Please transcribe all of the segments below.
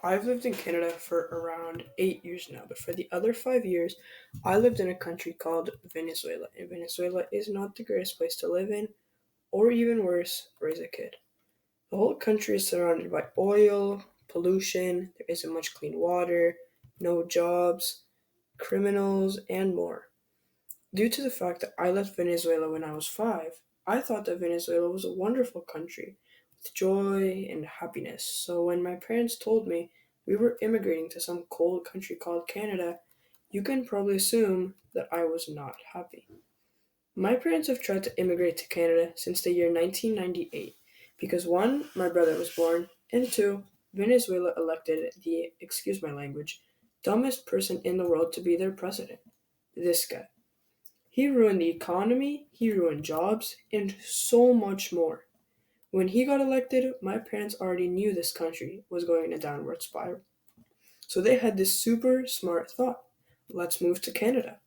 I've lived in Canada for around 8 years now, but for the other 5 years, I lived in a country called Venezuela. And Venezuela is not the greatest place to live in, or even worse, raise a kid. The whole country is surrounded by oil, pollution, there isn't much clean water, no jobs, criminals, and more. Due to the fact that I left Venezuela when I was 5, I thought that Venezuela was a wonderful country with joy and happiness. So when my parents told me we were immigrating to some cold country called Canada, you can probably assume that I was not happy. My parents have tried to immigrate to Canada since the year 1998 because one, my brother was born, and two, Venezuela elected the, excuse my language, dumbest person in the world to be their president. This guy. He ruined the economy, he ruined jobs, and so much more. When he got elected, my parents already knew this country was going in a downward spiral. So they had this super smart thought: let's move to Canada.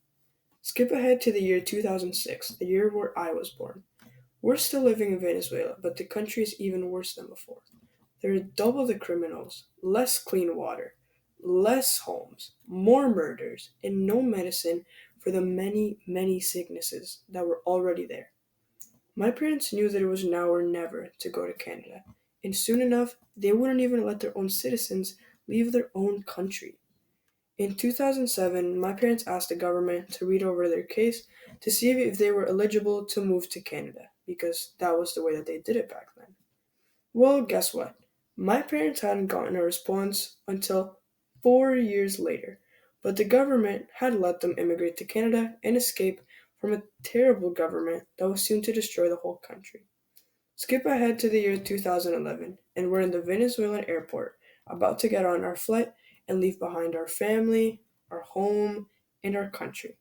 Skip ahead to the year 2006, the year where I was born. We're still living in Venezuela, but the country is even worse than before. There are double the criminals, less clean water, less homes, more murders, and no medicine for the many, many sicknesses that were already there. My parents knew that it was now or never to go to Canada, and soon enough, they wouldn't even let their own citizens leave their own country. In 2007, my parents asked the government to read over their case to see if they were eligible to move to Canada, because that was the way that they did it back then. Well, guess what? My parents hadn't gotten a response until 4 years later, but the government had let them immigrate to Canada and escape from a terrible government that was soon to destroy the whole country. Skip ahead to the year 2011, and we're in the Venezuelan airport, about to get on our flight and leave behind our family, our home, and our country.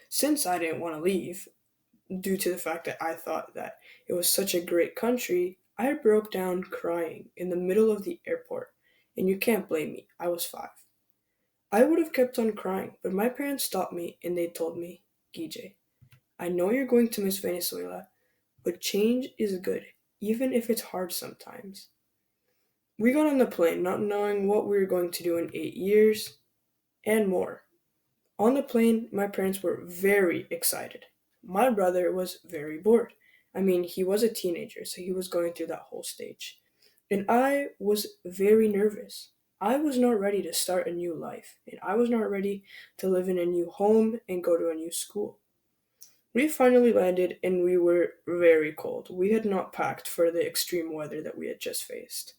Since I didn't want to leave, due to the fact that I thought that it was such a great country, I broke down crying in the middle of the airport. And you can't blame me, I was 5. I would have kept on crying, but my parents stopped me and they told me, Guille, I know you're going to miss Venezuela, but change is good, even if it's hard sometimes. We got on the plane not knowing what we were going to do in 8 years and more. On the plane, my parents were very excited. My brother was very bored. I mean, he was a teenager, so he was going through that whole stage. And I was very nervous. I was not ready to start a new life, and I was not ready to live in a new home and go to a new school. We finally landed and we were very cold. We had not packed for the extreme weather that we had just faced.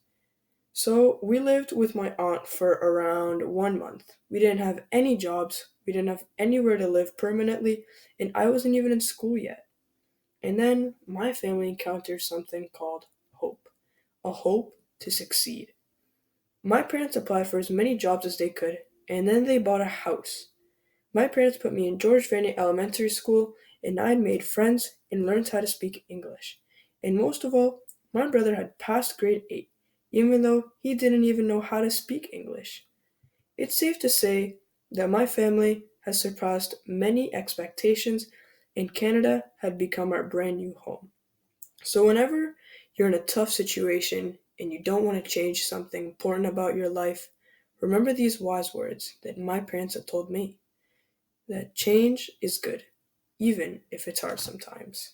So we lived with my aunt for around 1 month. We didn't have any jobs, we didn't have anywhere to live permanently, and I wasn't even in school yet. And then my family encountered something called hope, a hope to succeed. My parents applied for as many jobs as they could, and then they bought a house. My parents put me in George Vanney Elementary School, and I made friends and learned how to speak English. And most of all, my brother had passed grade 8, even though he didn't even know how to speak English. It's safe to say that my family has surpassed many expectations, and Canada had become our brand new home. So, whenever you're in a tough situation and you don't want to change something important about your life, remember these wise words that my parents had told me: that change is good, even if it's hard sometimes.